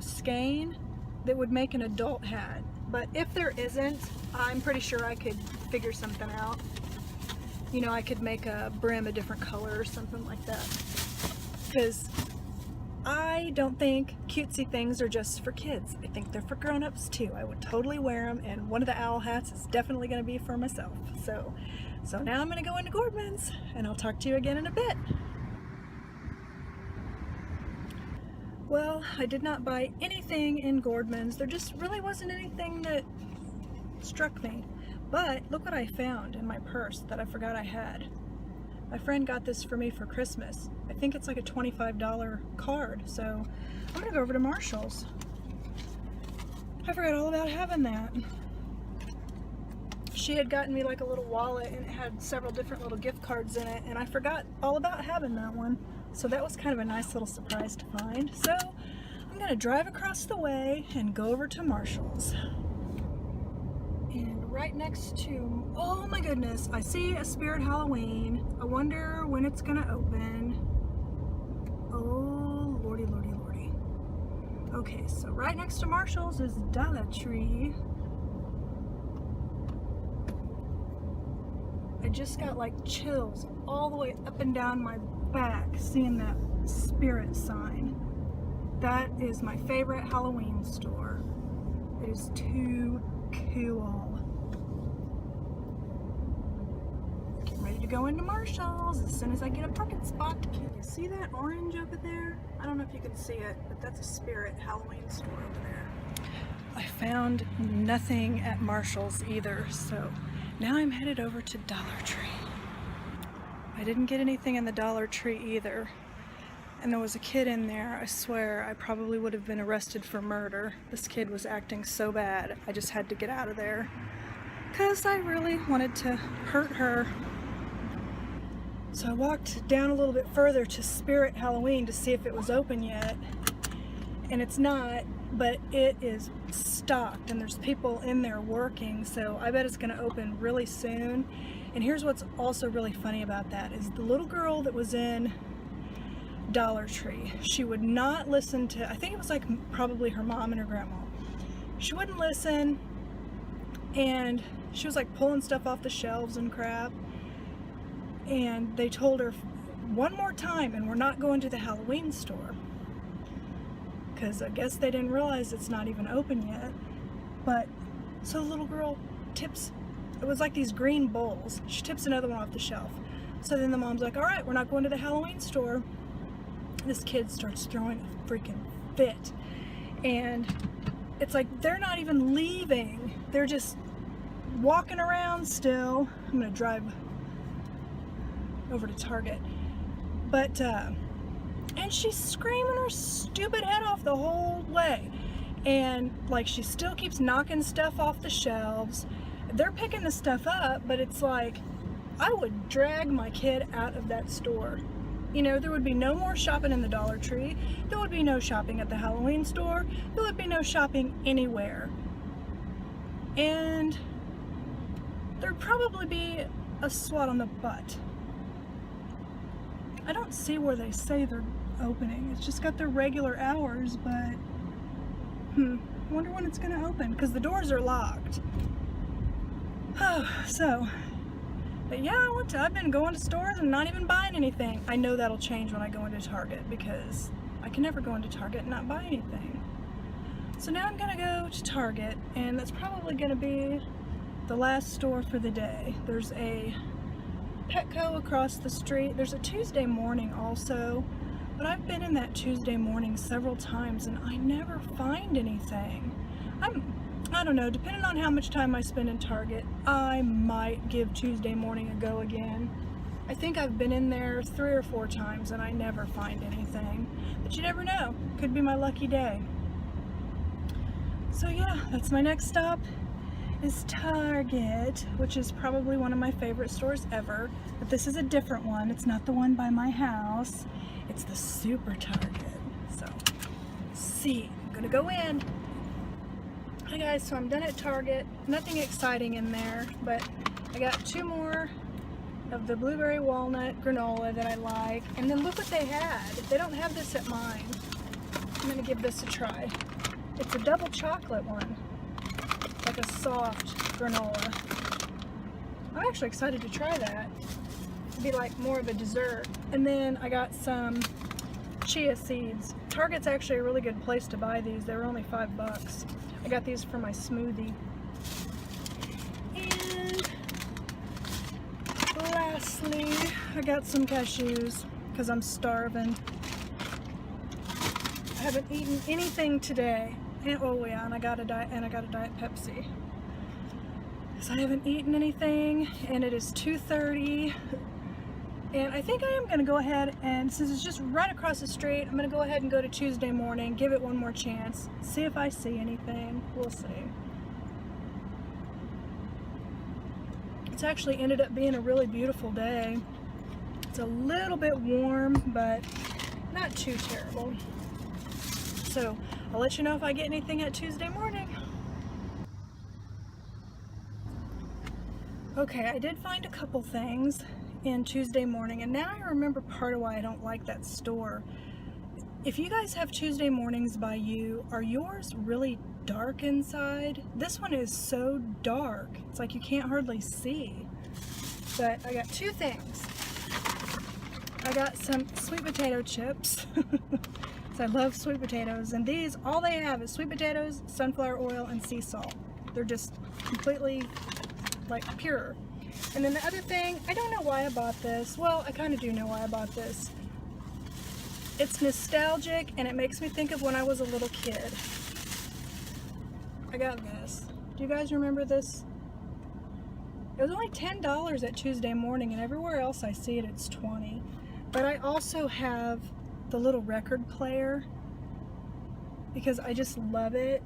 skein that would make an adult hat. But if there isn't, I'm pretty sure I could figure something out. You know, I could make a brim a different color or something like that. Because I don't think cutesy things are just for kids. I think they're for grown-ups too. I would totally wear them, and one of the owl hats is definitely going to be for myself. So now I'm going to go into Gordman's, and I'll talk to you again in a bit. Well, I did not buy anything in Gordman's. There just really wasn't anything that struck me. But look what I found in my purse that I forgot I had. My friend got this for me for Christmas. I think it's like a $25 card, so I'm gonna go over to Marshall's. I forgot all about having that. She had gotten me like a little wallet, and it had several different little gift cards in it, and I forgot all about having that one. So that was kind of a nice little surprise to find. So I'm gonna drive across the way and go over to Marshall's. And right next to, oh my goodness, I see a Spirit Halloween. I wonder when it's gonna open. Oh, lordy, lordy, lordy. Okay, so right next to Marshall's is Dollar Tree. I just got like chills all the way up and down my back seeing that Spirit sign. That is my favorite Halloween store. It is too cool. Getting ready to go into Marshall's as soon as I get a parking spot. Can you see that orange over there? I don't know if you can see it, but that's a Spirit Halloween store over there. I found nothing at Marshall's either, so now I'm headed over to Dollar Tree. I didn't get anything in the Dollar Tree either. And there was a kid in there, I swear I probably would have been arrested for murder. This kid was acting so bad, I just had to get out of there. 'Cause I really wanted to hurt her. So I walked down a little bit further to Spirit Halloween to see if it was open yet. And it's not, but it is stocked and there's people in there working, so I bet it's gonna open really soon. And here's what's also really funny about that is the little girl that was in Dollar Tree, she would not listen to, I think it was like probably her mom and her grandma. She wouldn't listen, and she was like pulling stuff off the shelves and crap, and they told her one more time and we're not going to the Halloween store, because I guess they didn't realize it's not even open yet. But so the little girl tips, it was like these green bowls, she tips another one off the shelf. So then the mom's like, all right, we're not going to the Halloween store. This kid starts throwing a freaking fit, and it's like they're not even leaving, they're just walking around still. I'm gonna drive over to Target, but and she's screaming her stupid head off the whole way, and like she still keeps knocking stuff off the shelves. They're picking the stuff up, but it's like I would drag my kid out of that store. You know, there would be no more shopping in the Dollar Tree. There would be no shopping at the Halloween store. There would be no shopping anywhere. And there'd probably be a swat on the butt. I don't see where they say they're opening. It's just got their regular hours, but I wonder when it's gonna open, because the doors are locked. So, but yeah, I've been going to stores and not even buying anything. I know that'll change when I go into Target, because I can never go into Target and not buy anything. So now I'm gonna go to Target, and that's probably gonna be the last store for the day. There's a Petco across the street. There's a Tuesday morning also, but I've been in that Tuesday morning several times and I never find anything. I don't know, depending on how much time I spend in Target, I might give Tuesday morning a go again. I think I've been in there 3 or 4 times and I never find anything, but you never know, could be my lucky day. So yeah, that's my next stop, is Target, which is probably one of my favorite stores ever, but this is a different one. It's not the one by my house. It's the Super Target. So, let's see, I'm gonna go in. Hi guys, so I'm done at Target. Nothing exciting in there, but I got 2 more of the blueberry walnut granola that I like, and then look what they had. They don't have this at mine. I'm gonna give this a try. It's a double chocolate one. Like a soft granola. I'm actually excited to try that. It'd be like more of a dessert. And then I got some chia seeds. Target's actually a really good place to buy these. They were only $5. I got these for my smoothie. And lastly, I got some cashews because I'm starving. I haven't eaten anything today. And, oh yeah, and I got a Diet Pepsi. So I haven't eaten anything, and it is 2:30. And I think I am going to go ahead and, since it's just right across the street, I'm going to go ahead and go to Tuesday morning, give it one more chance, see if I see anything. We'll see. It's actually ended up being a really beautiful day. It's a little bit warm, but not too terrible. So I'll let you know if I get anything at Tuesday morning. Okay, I did find a couple things in Tuesday morning, and now I remember part of why I don't like that store. If you guys have Tuesday mornings by you, are yours really dark inside? This one is so dark, it's like you can't hardly see. But I got 2 things. I got some sweet potato chips. So I love sweet potatoes, and these, all they have is sweet potatoes, sunflower oil, and sea salt. They're just completely like pure. And then the other thing, I don't know why I bought this. Well, I kind of do know why I bought this. It's nostalgic, and it makes me think of when I was a little kid. I got this. Do you guys remember this? It was only $10 at Tuesday morning, and everywhere else I see it, it's $20. But I also have the little record player because I just love it.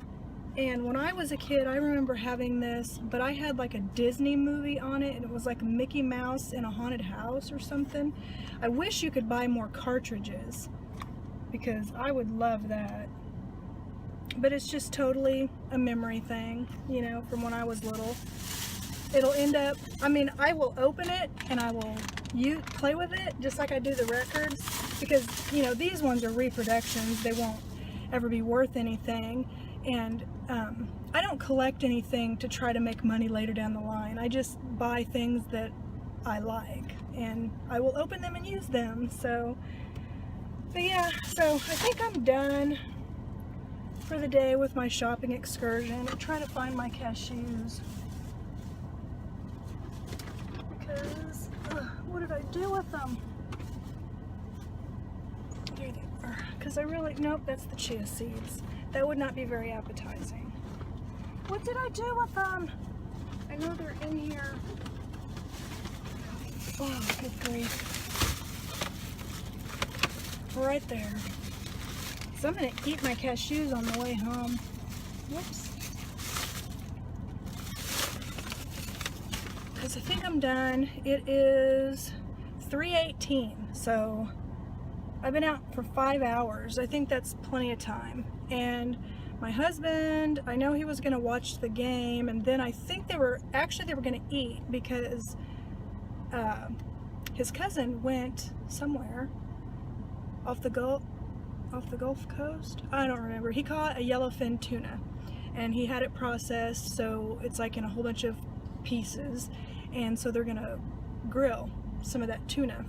And when I was a kid, I remember having this, but I had like a Disney movie on it, and it was like Mickey Mouse in a haunted house or something. I wish you could buy more cartridges because I would love that. But it's just totally a memory thing, you know, from when I was little. It'll end up, I mean, I will open it and I will play with it just like I do the records, because, you know, these ones are reproductions. They won't ever be worth anything. And I don't collect anything to try to make money later down the line. I just buy things that I like, and I will open them and use them. So, but yeah, so I think I'm done for the day with my shopping excursion. I'm trying to find my cashews because what did I do with them? There they are. Because I really, nope, that's the chia seeds. That would not be very appetizing. What did I do with them? I know they're in here. Oh, good grief. Right there. So I'm going to eat my cashews on the way home. Whoops. Because I think I'm done. It is 3:18, so I've been out for 5 hours. I think that's plenty of time. And my husband, I know he was going to watch the game, and then I think they were going to eat because his cousin went somewhere off the Gulf Coast. I don't remember. He caught a yellowfin tuna, and he had it processed, so it's like in a whole bunch of pieces, and so they're gonna grill some of that tuna.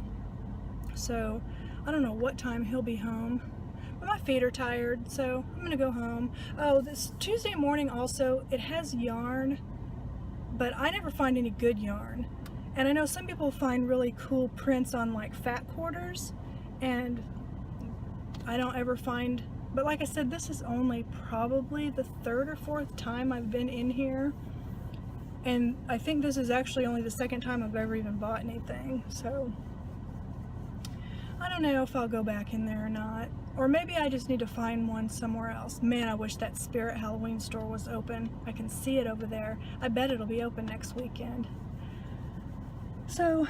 So I don't know what time he'll be home, but my feet are tired, so I'm gonna go home. Oh, this Tuesday morning also, it has yarn, but I never find any good yarn. And I know some people find really cool prints on like fat quarters, and I don't ever find, but like I said, this is only probably the 3rd or 4th time I've been in here, and I think this is actually only the 2nd time I've ever even bought anything, so I don't know if I'll go back in there or not, or maybe I just need to find one somewhere else. Man, I wish that Spirit Halloween store was open. I can see it over there. I bet it'll be open next weekend. So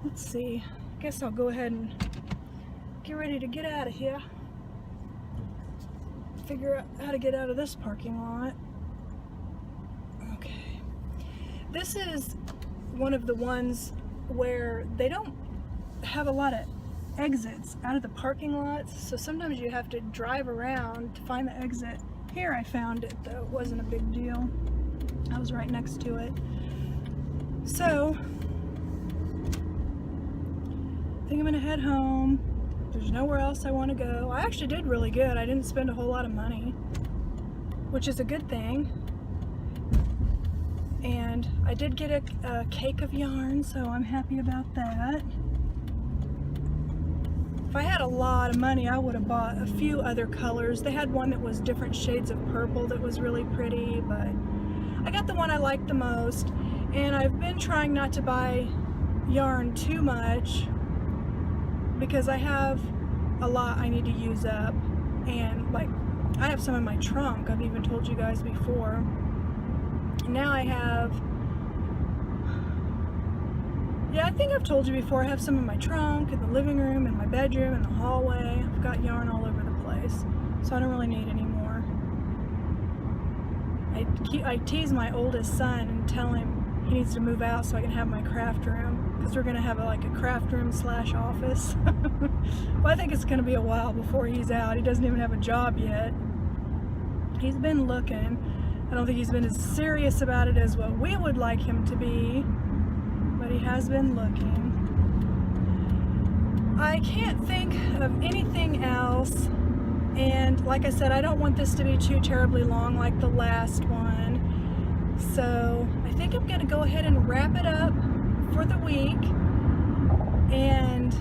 let's see, I guess I'll go ahead and get ready to get out of here. Figure out how to get out of this parking lot. Okay. This is one of the ones where they don't have a lot of exits out of the parking lots, so sometimes you have to drive around to find the exit. Here I found it though, it wasn't a big deal. I was right next to it. So I think I'm gonna head home. There's nowhere else I want to go. I actually did really good. I didn't spend a whole lot of money, which is a good thing. And I did get a cake of yarn, so I'm happy about that. If I had a lot of money, I would have bought a few other colors. They had one that was different shades of purple that was really pretty, but I got the one I liked the most. And I've been trying not to buy yarn too much, because I have a lot I need to use up, and like I have some in my trunk. I've even told you guys before. Now I have, yeah, I think I've told you before, I have some in my trunk, in the living room, in my bedroom, in the hallway. I've got yarn all over the place, so I don't really need any more. I tease my oldest son and tell him he needs to move out so I can have my craft room, because we're going to have like a craft room / office. Well, I think it's going to be a while before he's out. He doesn't even have a job yet. He's been looking. I don't think he's been as serious about it as what we would like him to be, but he has been looking. I can't think of anything else, and like I said, I don't want this to be too terribly long like the last one. So I think I'm going to go ahead and wrap it up for the week, and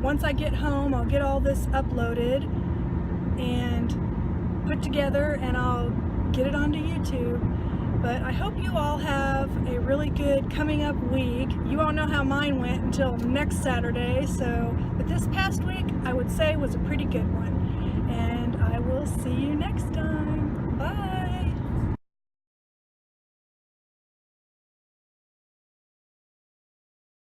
once I get home I'll get all this uploaded and put together, and I'll get it onto YouTube. But I hope you all have a really good coming up week. You won't know how mine went until next Saturday, but this past week I would say was a pretty good one, and I will see you next time.